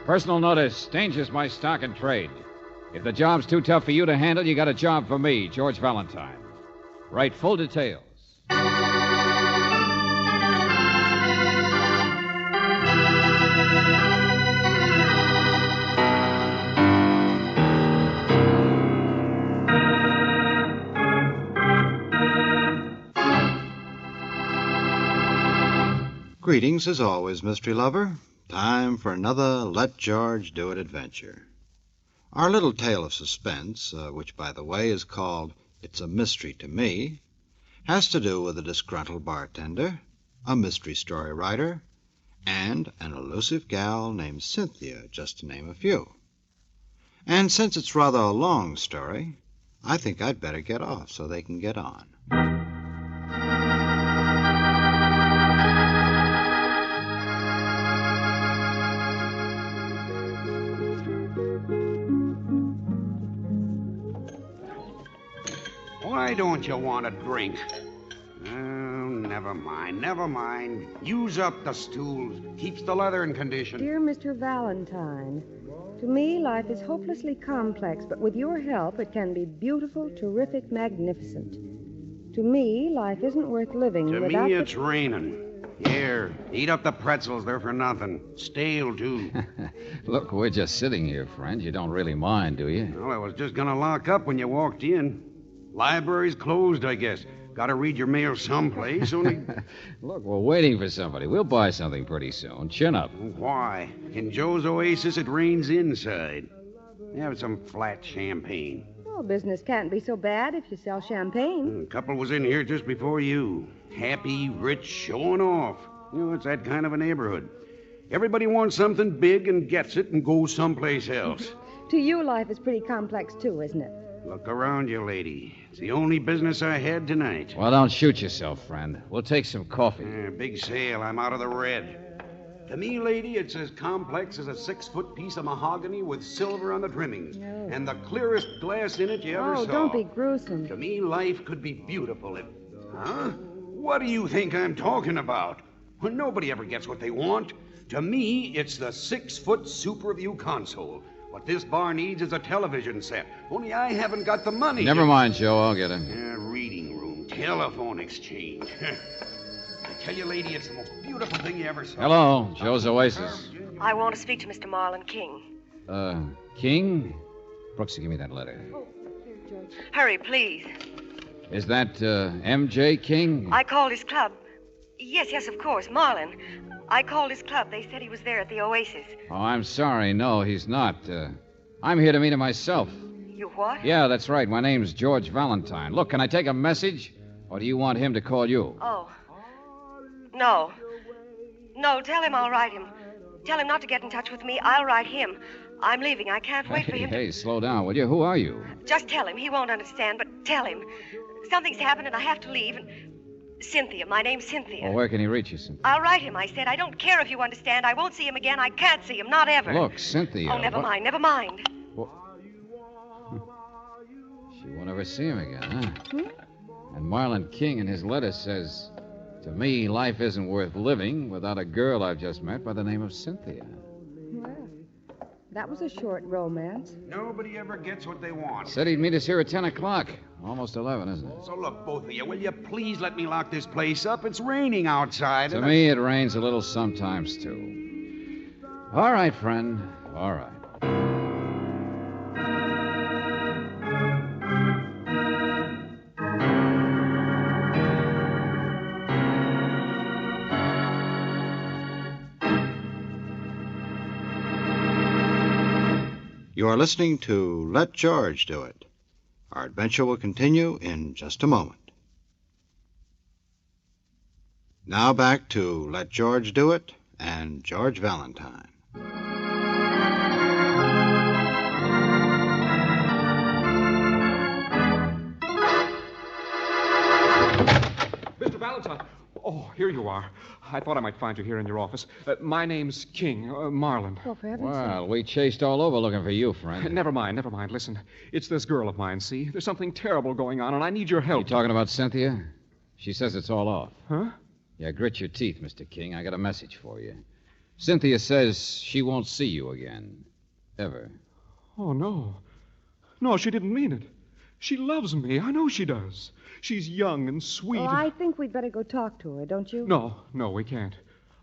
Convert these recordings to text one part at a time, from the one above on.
Personal notice. Danger's my stock and trade. If the job's too tough for you to handle, you got a job for me, George Valentine. Write full details. Greetings as always, mystery lover. Time for another Let George Do It adventure. Our little tale of suspense, which, by the way, is called It's a Mystery to Me, has to do with a disgruntled bartender, a mystery story writer, and an elusive gal named Cynthia, just to name a few. And since it's rather a long story, I think I'd better get off so they can get on. Why don't you want a drink? Oh, never mind. Use up the stools. Keeps the leather in condition. Dear Mr. Valentine, to me, life is hopelessly complex, but with your help, it can be beautiful, terrific, magnificent. To me, life isn't worth living To without... me, it's raining. Here, eat up the pretzels. They're for nothing. Stale, too. Look, we're just sitting here, friend. You don't really mind, do you? Well, I was just gonna lock up when you walked in. Library's closed, I guess. Gotta read your mail someplace, only... Look, we're waiting for somebody. We'll buy something pretty soon. Chin up. Why? In Joe's Oasis, it rains inside. Have some flat champagne. Well, business can't be so bad if you sell champagne. A couple was in here just before you. Happy, rich, showing off. You know, it's that kind of a neighborhood. Everybody wants something big and gets it and goes someplace else. To you, life is pretty complex, too, isn't it? Look around you, lady. It's the only business I had tonight. Well, don't shoot yourself, friend. We'll take some coffee. Big sale. I'm out of the red. To me, lady, it's as complex as a 6-foot piece of mahogany with silver on the trimmings. No. And the clearest glass in it you ever saw. Oh, don't be gruesome. To me, life could be beautiful if... Huh? What do you think I'm talking about? Well, nobody ever gets what they want. To me, it's the 6-foot Super View console. What this bar needs is a television set. Only I haven't got the money. Never mind, Joe. I'll get it. Reading room, telephone exchange. I tell you, lady, it's the most beautiful thing you ever saw. Hello, Joe's Oasis. I want to speak to Mr. Marlon King. King? Brooksy, give me that letter. Oh, here, George. Hurry, please. Is that, M.J. King? I called his club. Yes, of course, Marlon. I called his club. They said he was there at the Oasis. Oh, I'm sorry. No, he's not. I'm here to meet him myself. You what? Yeah, that's right. My name's George Valentine. Look, can I take a message? Or do you want him to call you? Oh. No. No, tell him I'll write him. Tell him not to get in touch with me. I'll write him. I'm leaving. I can't wait for him Hey, slow down, will you? Who are you? Just tell him. He won't understand, but tell him. Something's happened and I have to leave. Cynthia. My name's Cynthia. Well, where can he reach you, Cynthia? I'll write him, I said. I don't care if you understand. I won't see him again. I can't see him. Not ever. Look, Cynthia. Oh, never mind. Well, she won't ever see him again, huh? And Marlon King in his letter says, to me, life isn't worth living without a girl I've just met by the name of Cynthia. Well, that was a short romance. Nobody ever gets what they want. Said he'd meet us here at 10 o'clock. Almost 11, isn't it? So look, both of you, will you please let me lock this place up? It's raining outside. To me, it rains a little sometimes, too. All right, friend. All right. You are listening to Let George Do It. Our adventure will continue in just a moment. Now back to Let George Do It and George Valentine. Mr. Valentine. Oh, here you are. I thought I might find you here in your office. My name's King, Marlon. Well, for heaven's sake. Well, we chased all over looking for you, friend. Never mind. Listen, it's this girl of mine, see? There's something terrible going on, and I need your help. You talking about Cynthia? She says it's all off. Huh? Yeah, grit your teeth, Mr. King. I got a message for you. Cynthia says she won't see you again. Ever. Oh, no. No, she didn't mean it. She loves me. I know she does. She's young and sweet. Well, I think we'd better go talk to her, don't you? No, we can't.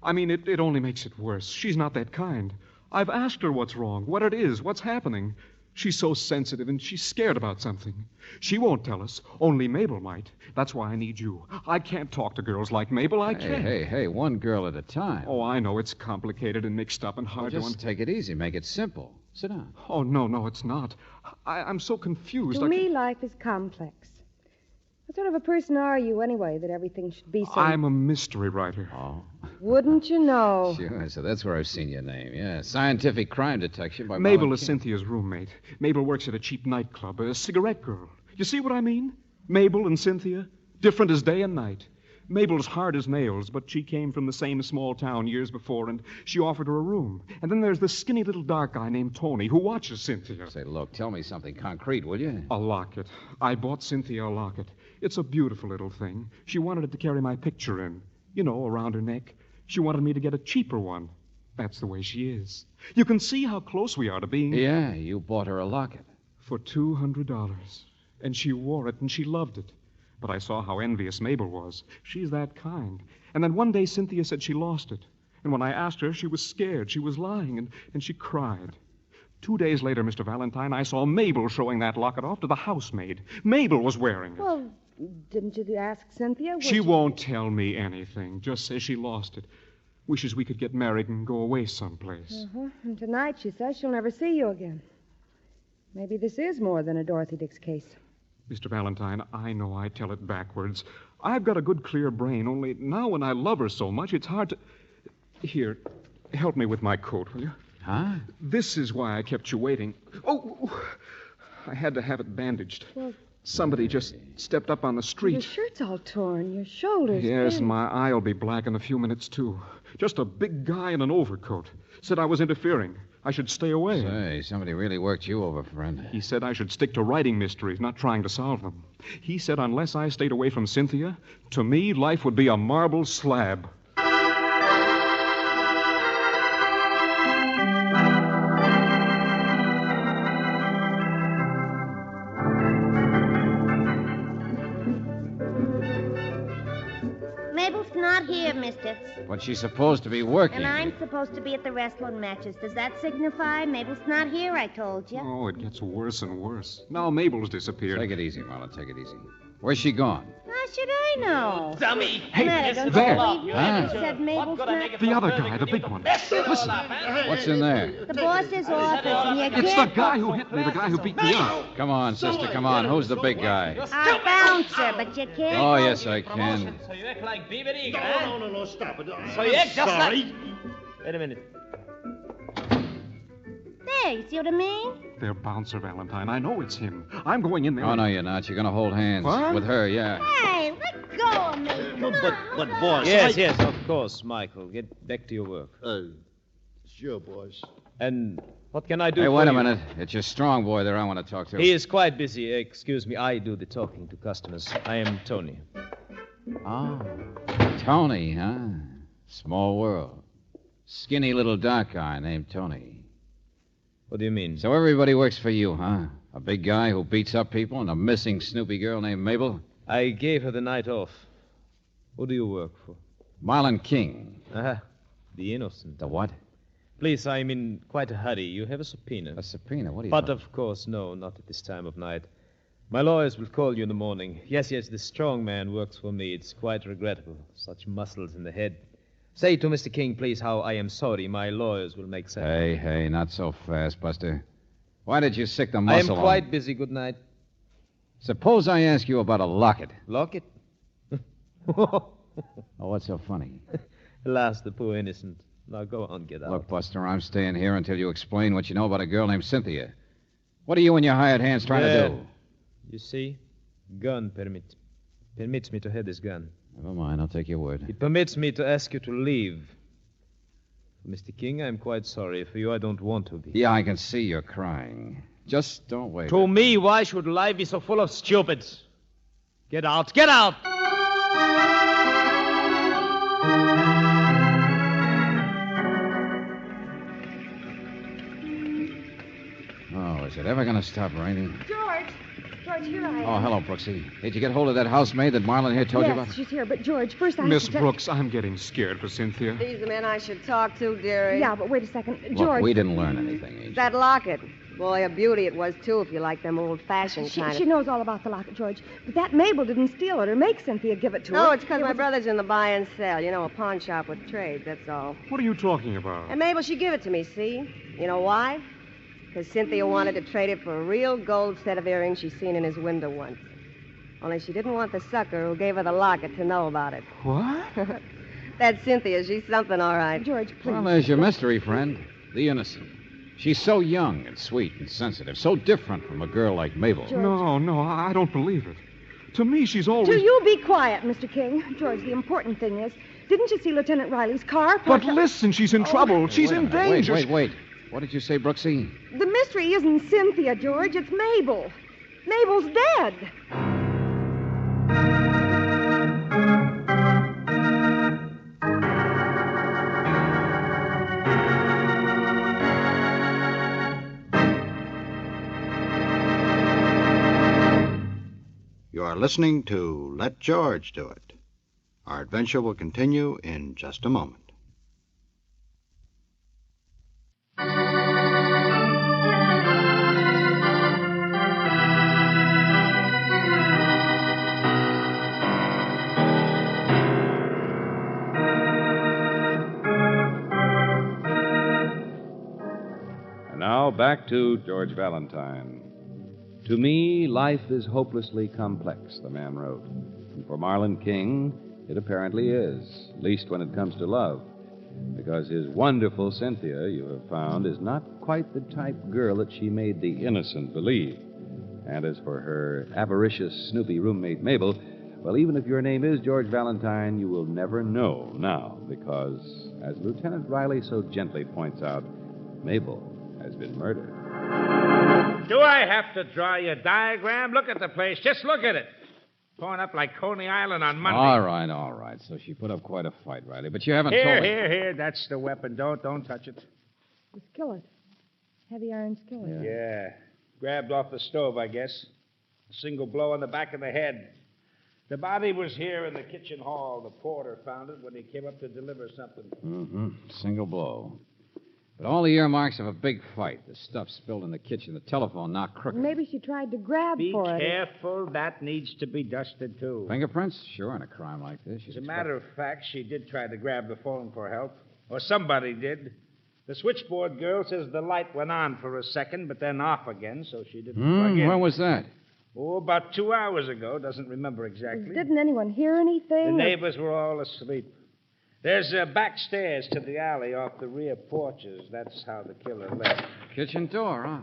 I mean, it only makes it worse. She's not that kind. I've asked her what's wrong, what it is, what's happening. She's so sensitive, and she's scared about something. She won't tell us. Only Mabel might. That's why I need you. I can't talk to girls like Mabel. I can't. Hey, one girl at a time. Oh, I know. It's complicated and mixed up and Well, hard just take it easy. Make it simple. Sit down. Oh, no, it's not. I'm so confused. To me, life is complex. What sort of a person are you, anyway, that everything should be so... I'm a mystery writer. Oh. Wouldn't you know? Sure, so that's where I've seen your name. Yeah, scientific crime detection by Mabel Marlon is King. Cynthia's roommate. Mabel works at a cheap nightclub, a cigarette girl. You see what I mean? Mabel and Cynthia, different as day and night. Mabel's hard as nails, but she came from the same small town years before, and she offered her a room. And then there's this skinny little dark guy named Tony who watches Cynthia. Say, look, tell me something concrete, will you? A locket. I bought Cynthia a locket. It's a beautiful little thing. She wanted it to carry my picture in. You know, around her neck. She wanted me to get a cheaper one. That's the way she is. You can see how close we are to being... Yeah, you bought her a locket. For $200. And she wore it, and she loved it. But I saw how envious Mabel was. She's that kind. And then one day Cynthia said she lost it. And when I asked her, she was scared. She was lying, and she cried. 2 days later, Mr. Valentine, I saw Mabel showing that locket off to the housemaid. Mabel was wearing it. Well, didn't you ask Cynthia? She won't tell me anything. Just says she lost it. Wishes we could get married and go away someplace. Uh-huh. And tonight she says she'll never see you again. Maybe this is more than a Dorothy Dix case. Mr. Valentine, I know I tell it backwards. I've got a good, clear brain, only now when I love her so much, it's hard to... Here, help me with my coat, will you? Huh? This is why I kept you waiting. Oh, I had to have it bandaged. Well, somebody just stepped up on the street. Your shirt's all torn, your shoulders... Yes, thin. my eye'll be black in a few minutes, too. Just a big guy in an overcoat. Said I was interfering. I should stay away. Say, somebody really worked you over, friend. He said I should stick to writing mysteries, not trying to solve them. He said unless I stayed away from Cynthia, to me, life would be a marble slab. Mabel's not here, mister. But she's supposed to be working. And I'm supposed to be at the wrestling matches. Does that signify? Mabel's not here, I told you. Oh, it gets worse and worse. Now Mabel's disappeared. Take it easy, Marla. Take it easy. Where's she gone? How should I know? Dummy! Hey, Meta, don't there. you believe Huh? you said Mabel's not... The other guy, the big one. Listen, What's in there? The boss's office, and you it's the can't... guy who hit me, the guy who beat me up. Come on, sister, come on. Who's the big guy? Our bouncer, but you can't... Oh, yes, I can. So you act like Beaver Eagle, huh? No, stop it. So you act just sorry. like... Wait a minute. There, you see what I mean? Their bouncer, Valentine. I know it's him. I'm going in there. Oh, no, you're not. You're going to hold hands. What? With her, yeah. Hey, let go of me. Come on. But boss. Yes, of course, Michael. Get back to your work. Sure, boss. And what can I do Hey, for wait a you? minute. It's your strong boy there I want to talk to. He is quite busy. Excuse me, I do the talking to customers. I am Tony. Oh, Tony, huh? Small world. Skinny little dark guy named Tony. What do you mean? So everybody works for you, huh? A big guy who beats up people and a missing Snoopy girl named Mabel? I gave her the night off. Who do you work for? Marlon King. The innocent. The what? Please, I'm in quite a hurry. You have a subpoena. A subpoena? What do you... But of course, no, not at this time of night. My lawyers will call you in the morning. Yes, the strong man works for me. It's quite regrettable. Such muscles in the head. Say to Mr. King, please, how I am sorry. My lawyers will make sense. Hey, not so fast, Buster. Why did you sick the I am muscle on? quite busy. Good night. Suppose I ask you about a locket. Lock it. Oh, what's so funny? Alas, the poor innocent. Now go on, get out. Look, Buster, I'm staying here until you explain what you know about a girl named Cynthia. What are you and your hired hands trying to do? You see, gun permits me to have this gun. Never mind, I'll take your word. It permits me to ask you to leave. For Mr. King, I'm quite sorry. For you, I don't want to be. Yeah, I can see you're crying. Just don't wait. To me, why should life be so full of stupids? Get out! Get out! Is it ever going to stop raining? George, here I am. Oh, hello, Brooksy. Did you get hold of that housemaid that Marlon here told you about? Yes, she's here. But, George, first I Miss have to Brooks, I'm getting scared for Cynthia. He's the man I should talk to, dearie. Yeah, but wait a second. Look, George. we didn't learn anything, Agent. That locket. Boy, a beauty it was, too, if you like them old-fashioned kind She knows all about the locket, George. But that Mabel didn't steal it or make Cynthia give it to her. No, it's because my brother's in the buy and sell. You know, a pawn shop with trades, that's all. What are you talking about? And Mabel, she give it to me, see? You know why? Because Cynthia wanted to trade it for a real gold set of earrings she seen in his window once. Only she didn't want the sucker who gave her the locket to know about it. What? That's Cynthia. She's something, all right. George, please. Well, there's your mystery, friend. The innocent. She's so young and sweet and sensitive, so different from a girl like Mabel. George. No, I don't believe it. To me, she's always... Do you be quiet, Mr. King. George, the important thing is, didn't you see Lieutenant Riley's car? But listen, she's in trouble. She's Wait a in minute. danger. Wait. What did you say, Brooksy? The mystery isn't Cynthia, George. It's Mabel. Mabel's dead. You are listening to Let George Do It. Our adventure will continue in just a moment. And now back to George Valentine. To me, life is hopelessly complex, the man wrote. And for Marlon King, it apparently is, at least when it comes to love. Because his wonderful Cynthia, you have found, is not quite the type girl that she made the innocent believe. And as for her avaricious, snoopy roommate, Mabel, well, even if your name is George Valentine, you will never know now, because, as Lieutenant Riley so gently points out, Mabel has been murdered. Do I have to draw you a diagram? Look at the place. Just look at it. Torn up like Coney Island on Monday. All right. So she put up quite a fight, Riley. But you haven't told me. Here. That's the weapon. Don't touch it. The skillet. Heavy iron skillet. Yeah. Grabbed off the stove, I guess. A single blow on the back of the head. The body was here in the kitchen hall. The porter found it when he came up to deliver something. Mm-hmm. Single blow. But all the earmarks of a big fight. The stuff spilled in the kitchen, the telephone knocked crooked. Maybe she tried to grab Be for it. careful. That needs to be dusted, too. Fingerprints? Sure, in a crime like this. As a matter of fact, she did try to grab the phone for help. Or somebody did. The switchboard girl says the light went on for a second, but then off again, so she didn't plug in. When was that? Oh, about 2 hours ago. Doesn't remember exactly. Didn't anyone hear anything? The neighbors were all asleep. There's back stairs to the alley off the rear porches. That's how the killer left. Kitchen door, huh?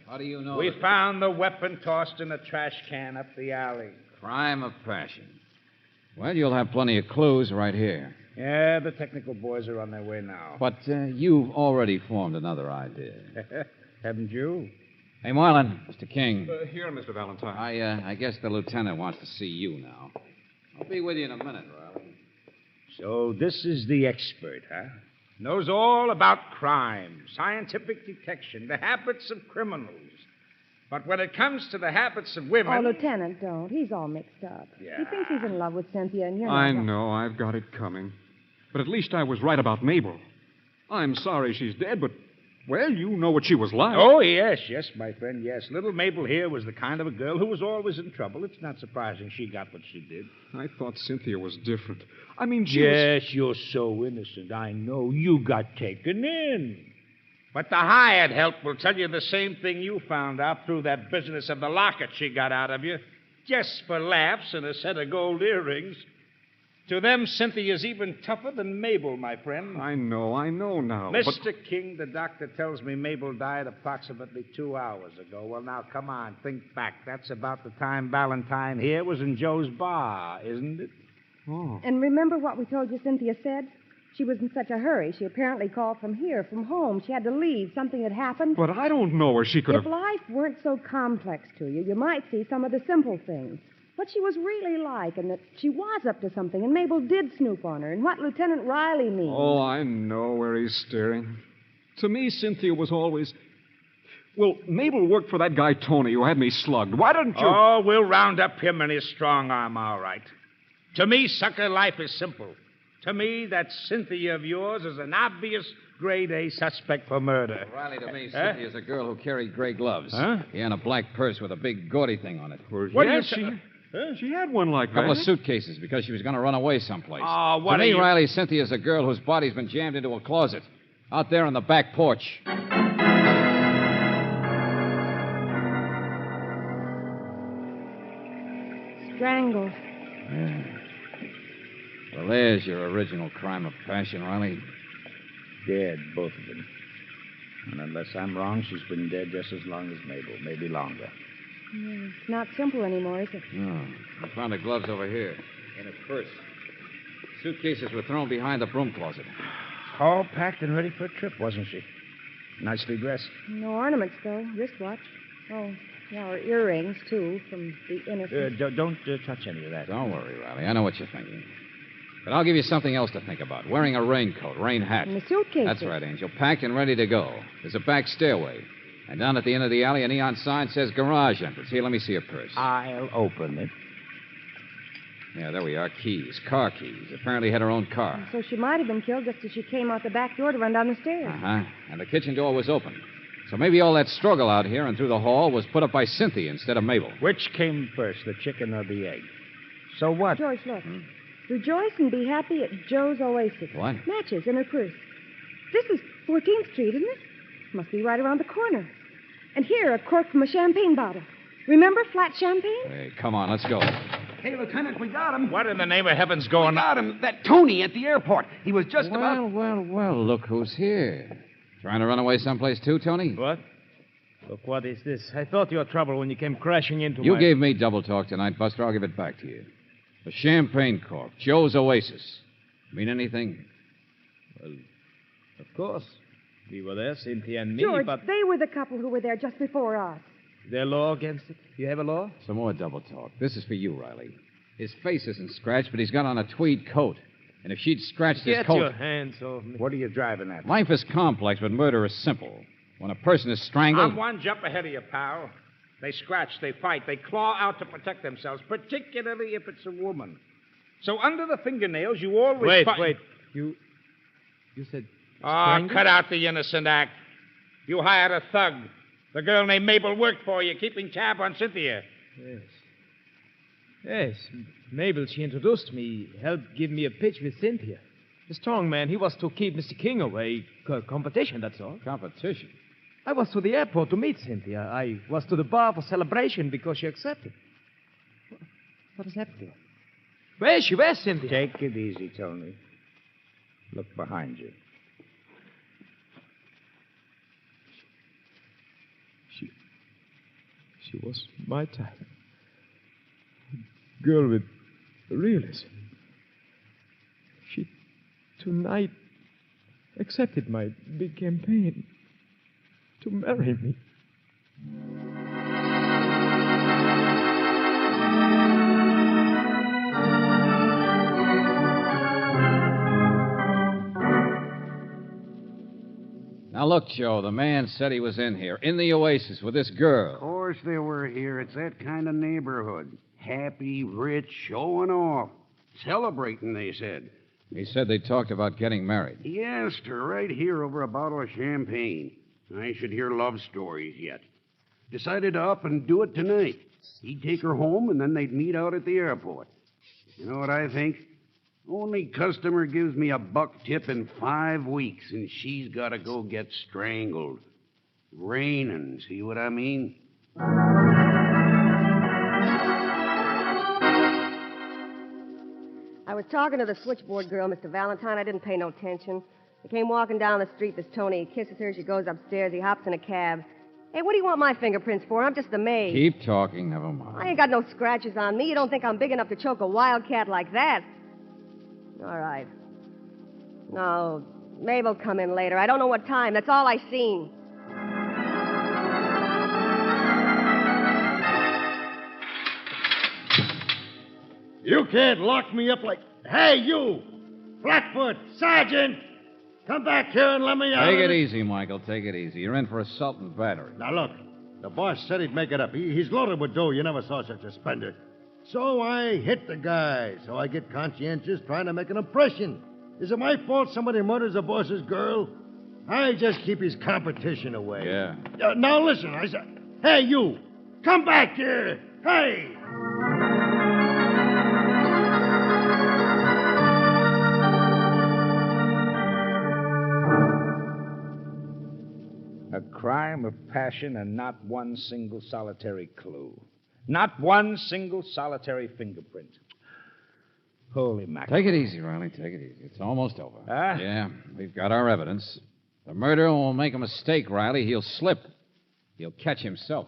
How do you know? We found the weapon tossed in a trash can up the alley. Crime of passion. Well, you'll have plenty of clues right here. Yeah, the technical boys are on their way now. But you've already formed another idea. Haven't you? Hey, Marlon, Mr. King. Here, Mr. Valentine. I guess the lieutenant wants to see you now. I'll be with you in a minute, Riley. So this is the expert, huh? Knows all about crime, scientific detection, the habits of criminals. But when it comes to the habits of women... Oh, Lieutenant, don't. He's all mixed up. Yeah. He thinks he's in love with Cynthia, and you're not. I know. I've got it coming. But at least I was right about Mabel. I'm sorry she's dead, but, well, you know what she was like. Oh, yes, my friend, yes. Little Mabel here was the kind of a girl who was always in trouble. It's not surprising she got what she did. I thought Cynthia was different. I mean, she Yes, you're so innocent. I know. You got taken in. But the hired help will tell you the same thing you found out through that business of the locket she got out of you. Just for laughs and a set of gold earrings. To them, Cynthia's even tougher than Mabel, my friend. I know now. Mr. King, the doctor tells me Mabel died approximately 2 hours ago. Well, now, come on, think back. That's about the time Valentine here was in Joe's bar, isn't it? Oh. And remember what we told you Cynthia said? She was in such a hurry. She apparently called from home. She had to leave. Something had happened. But I don't know where she could If have... life weren't so complex to you, you might see some of the simple things. What she was really like, and that she was up to something, and Mabel did snoop on her, and what Lieutenant Riley means. Oh, I know where he's staring. To me, Cynthia was always... Well, Mabel worked for that guy Tony who had me slugged. Why didn't you... Oh, we'll round up him and his strong arm, all right. To me, sucker, life is simple. To me, that Cynthia of yours is an obvious grade A suspect for murder. Riley, to me, Cynthia's a girl who carried gray gloves. Huh? Yeah, and a black purse with a big gaudy thing on it. What she had one like A couple of that. suitcases because she was going to run away someplace. Oh, what to are me, you... Riley, Cynthia's a girl whose body's been jammed into a closet out there on the back porch. Strangled. Yeah. Well, there's your original crime of passion, Riley. Dead, both of them. And unless I'm wrong, she's been dead just as long as Mabel, maybe longer. It's not simple anymore, is it? No. I found the gloves over here in his purse. Suitcases were thrown behind the broom closet. All packed and ready for a trip, wasn't she? Nicely dressed. No ornaments, though. Wristwatch. Oh, yeah, or earrings, too, from the innocent. Don't touch any of that. Don't worry, Riley. I know what you're thinking. But I'll give you something else to think about. Wearing a raincoat, rain hat. And the suitcases. That's right, Angel. Packed and ready to go. There's a back stairway. And down at the end of the alley, a neon sign says garage entrance. Here, let me see your purse. I'll open it. Yeah, there we are. Keys. Car keys. Apparently had her own car. So she might have been killed just as she came out the back door to run down the stairs. Uh-huh. And the kitchen door was open. So maybe all that struggle out here and through the hall was put up by Cynthia instead of Mabel. Which came first, the chicken or the egg? So what? George, look. Rejoice and be happy at Joe's Oasis. What? Matches in her purse. This is 14th Street, isn't it? Must be right around the corner. And here, a cork from a champagne bottle. Remember flat champagne? Hey, come on, let's go. Hey, Lieutenant, we got him. What in the name of heaven's going We on? got him. That Tony at the airport. He was just about... Well, look who's here. Trying to run away someplace too, Tony? What? Look, what is this? I thought you were trouble when you came crashing into You my... gave me double talk tonight, Buster. I'll give it back to you. The champagne cork, Joe's Oasis. Mean anything? Well, of course. We were there, Cynthia and me, George, but... they were the couple who were there just before us. Is there law against it? You have a law? Some more double talk. This is for you, Riley. His face isn't scratched, but he's got on a tweed coat. And if she'd scratched his Get coat... your hands off me. What are you driving at? Life is complex, but murder is simple. When a person is strangled... I'm one jump ahead of you, pal. They scratch, they fight, they claw out to protect themselves, particularly if it's a woman. So under the fingernails, you always... Wait. You said... Ah, strangled? cut out the innocent act. You hired a thug. The girl named Mabel worked for you, keeping tab on Cynthia. Yes, Mabel, she introduced me, helped give me a pitch with Cynthia. The strong man, he was to keep Mr. King away. Competition, that's all. Competition? I was to the airport to meet Cynthia. I was to the bar for celebration because she accepted. What has happened to her? Where is she? Where's Cynthia? Take it easy, Tony. Look behind you. She was my type. A girl with realism. She, tonight, accepted my big campaign to marry me. Now, look, Joe, the man said he was in here, in the Oasis, with this girl. Of course they were here. It's that kind of neighborhood. Happy, rich, showing off. Celebrating, they said. He said they talked about getting married. He asked her right here over a bottle of champagne. I should hear love stories yet. Decided to up and do it tonight. He'd take her home, and then they'd meet out at the airport. You know what I think? Only customer gives me a buck tip in 5 weeks, and she's got to go get strangled. Raining, see what I mean? I was talking to the switchboard girl, Mr. Valentine. I didn't pay no attention. I came walking down the street, this Tony. He kisses her, she goes upstairs, he hops in a cab. Hey, what do you want my fingerprints for? I'm just a maid. Keep talking, never mind. I ain't got no scratches on me. You don't think I'm big enough to choke a wildcat like that? All right. No, Mabel come in later. I don't know what time. That's all I seen. You can't lock me up like... Hey, you! Flatfoot! Sergeant! Come back here and let me out. Take it easy, Michael. Take it easy. You're in for assault and battery. Now, look. The boss said he'd make it up. He's loaded with dough. You never saw such a spender. So I hit the guy. So I get conscientious trying to make an impression. Is it my fault somebody murders the boss's girl? I just keep his competition away. Yeah. Now, listen. I said, hey, you. Come back here. Hey. A crime of passion and not one single solitary clue. Not one single solitary fingerprint. Holy mackerel. Take it easy, Riley. Take it easy. It's almost over. Ah? Yeah, we've got our evidence. The murderer won't make a mistake, Riley. He'll slip. He'll catch himself.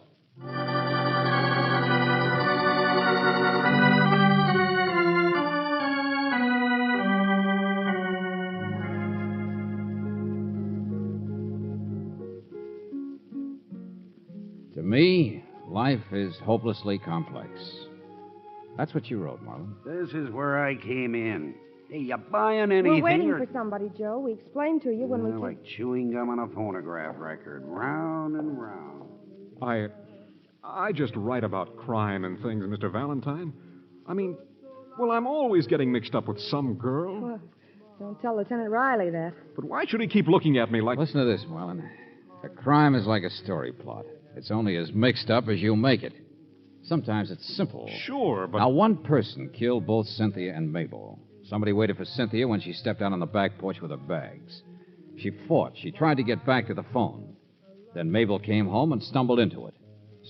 To me, life is hopelessly complex. That's what you wrote, Marlon. This is where I came in. Hey, you buying anything? We're waiting or... for somebody, Joe. We explained to you when we came. Like chewing gum on a phonograph record. Round and round. I just write about crime and things, Mr. Valentine. I mean, well, I'm always getting mixed up with some girl. Well, don't tell Lieutenant Riley that. But why should he keep looking at me like... Listen to this, Marlon. A crime is like a story plot. It's only as mixed up as you make it. Sometimes it's simple. Sure, but... Now, one person killed both Cynthia and Mabel. Somebody waited for Cynthia when she stepped out on the back porch with her bags. She fought. She tried to get back to the phone. Then Mabel came home and stumbled into it.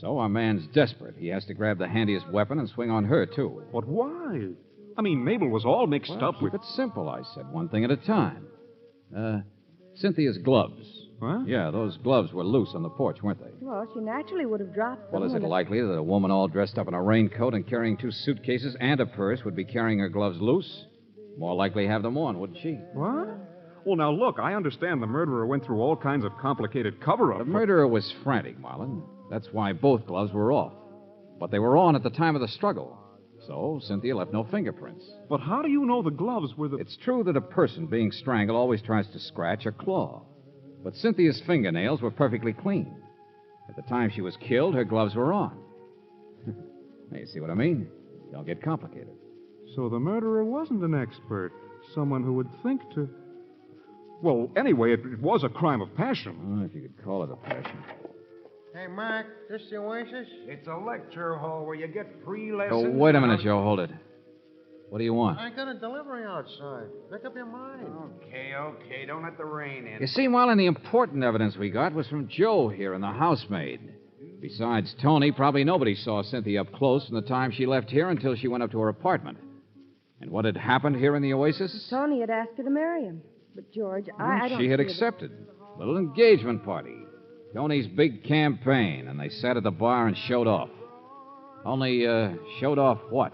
So our man's desperate. He has to grab the handiest weapon and swing on her, too. But why? I mean, Mabel was all mixed up with... Keep it simple, I said. One thing at a time. Cynthia's gloves. Huh? Yeah, those gloves were loose on the porch, weren't they? Well, she naturally would have dropped them. Well, is it likely that a woman all dressed up in a raincoat and carrying 2 suitcases and a purse would be carrying her gloves loose? More likely have them on, wouldn't she? What? Well, now, look, I understand the murderer went through all kinds of complicated cover-up. The murderer was frantic, Marlon. That's why both gloves were off. But they were on at the time of the struggle. So Cynthia left no fingerprints. But how do you know the gloves were the... It's true that a person being strangled always tries to scratch or claw. But Cynthia's fingernails were perfectly clean. At the time she was killed, her gloves were on. Now, you see what I mean? Don't get complicated. So the murderer wasn't an expert. Someone who would think to... Well, anyway, it was a crime of passion. Oh, if you could call it a passion. Hey, Mark, this the Oasis? It's a lecture hall where you get free Oh, lessons. wait a minute, Joe. Hold it. What do you want? I got a delivery outside. Make up your mind. Okay. Don't let the rain in. You see, Marlon, the important evidence we got was from Joe here and the housemaid. Besides Tony, probably nobody saw Cynthia up close from the time she left here until she went up to her apartment. And what had happened here in the Oasis? Tony had asked her to marry him. But, George, I don't She had see that- accepted. Little engagement party. Tony's big campaign, and they sat at the bar and showed off. Only, showed off what?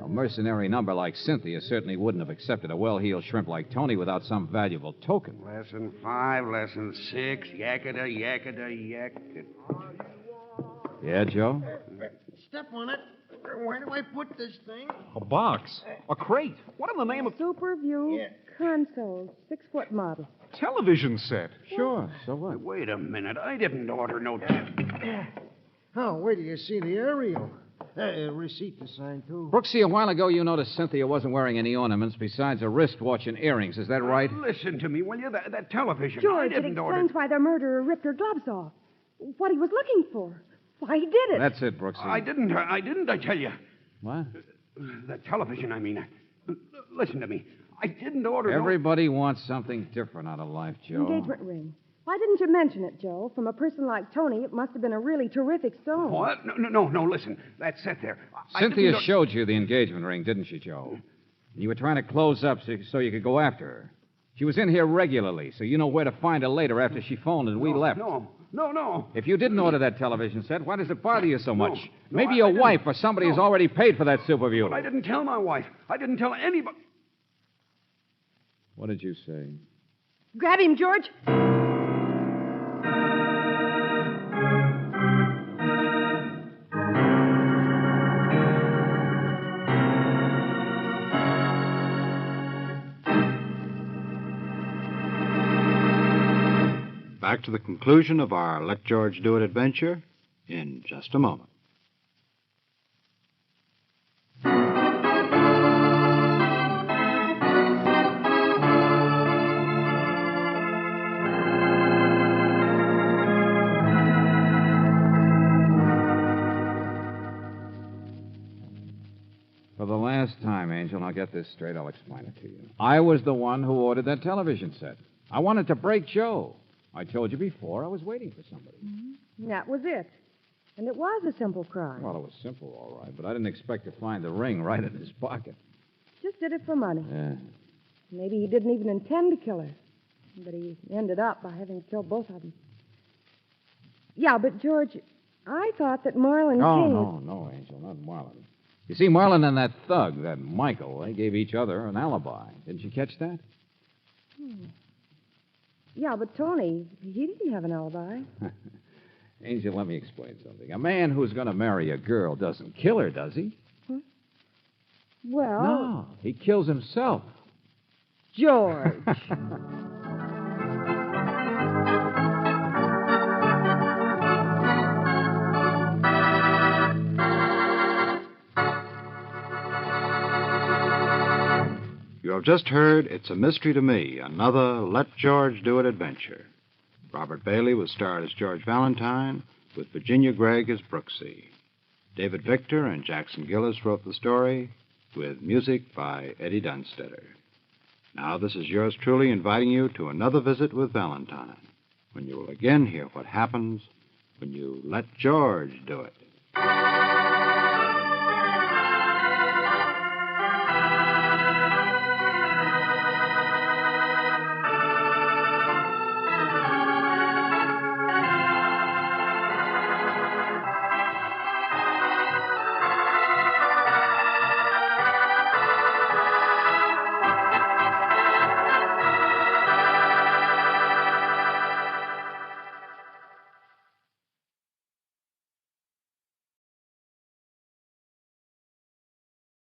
A mercenary number like Cynthia certainly wouldn't have accepted a well-heeled shrimp like Tony without some valuable token. Lesson 5, lesson 6, yaketa, yaketa. Yeah, Joe? Step on it. Where do I put this thing? A box. A crate. What in the name of... Superview console, 6-foot model. Television set. Sure, so what? Wait a minute. I didn't order no... Oh, wait till you see the aerial. Receipt to sign, too. Brooksy, a while ago you noticed Cynthia wasn't wearing any ornaments besides a wristwatch and earrings. Is that right? Listen to me, will you? That television. I George, it didn't explains order... why the murderer ripped her gloves off. What he was looking for. Why he did it. That's it, Brooksy. I didn't, I tell you. What? The television, I mean. Listen to me. I didn't order Everybody wants something different out of life, Joe. Engagement ring. Why didn't you mention it, Joe? From a person like Tony, it must have been a really terrific stone. What? No, listen. That's set there. Cynthia showed you the engagement ring, didn't she, Joe? You were trying to close up so you could go after her. She was in here regularly, so you know where to find her later after she phoned and we left. No. If you didn't order that television set, why does it bother you so much? No, Maybe I your didn't. wife or somebody has already paid for that super view. But I didn't tell my wife. I didn't tell anybody. What did you say? Grab him, George. back to the conclusion of our Let George Do It adventure in just a moment. For the last time, Angel, I'll get this straight. I'll explain it to you. I was the one who ordered that television set. I wanted to break Joe. I told you before I was waiting for somebody. Mm-hmm. That was it. And it was a simple crime. Well, it was simple, all right, but I didn't expect to find the ring right in his pocket. Just did it for money. Yeah. Maybe he didn't even intend to kill her. But he ended up by having killed both of them. Yeah, but, George, I thought that Marlon King... No, Angel, not Marlon. You see, Marlon and that thug, that Michael, they gave each other an alibi. Didn't you catch that? Yeah, but Tony, he didn't have an alibi. Angel, let me explain something. A man who's going to marry a girl doesn't kill her, does he? Huh? Well... No, he kills himself. George. You have just heard It's a Mystery to Me, another Let George Do It adventure. Robert Bailey was starred as George Valentine, with Virginia Gregg as Brooksy. David Victor and Jackson Gillis wrote the story, with music by Eddie Dunstetter. Now, this is yours truly inviting you to another visit with Valentine, when you will again hear what happens when you let George do it.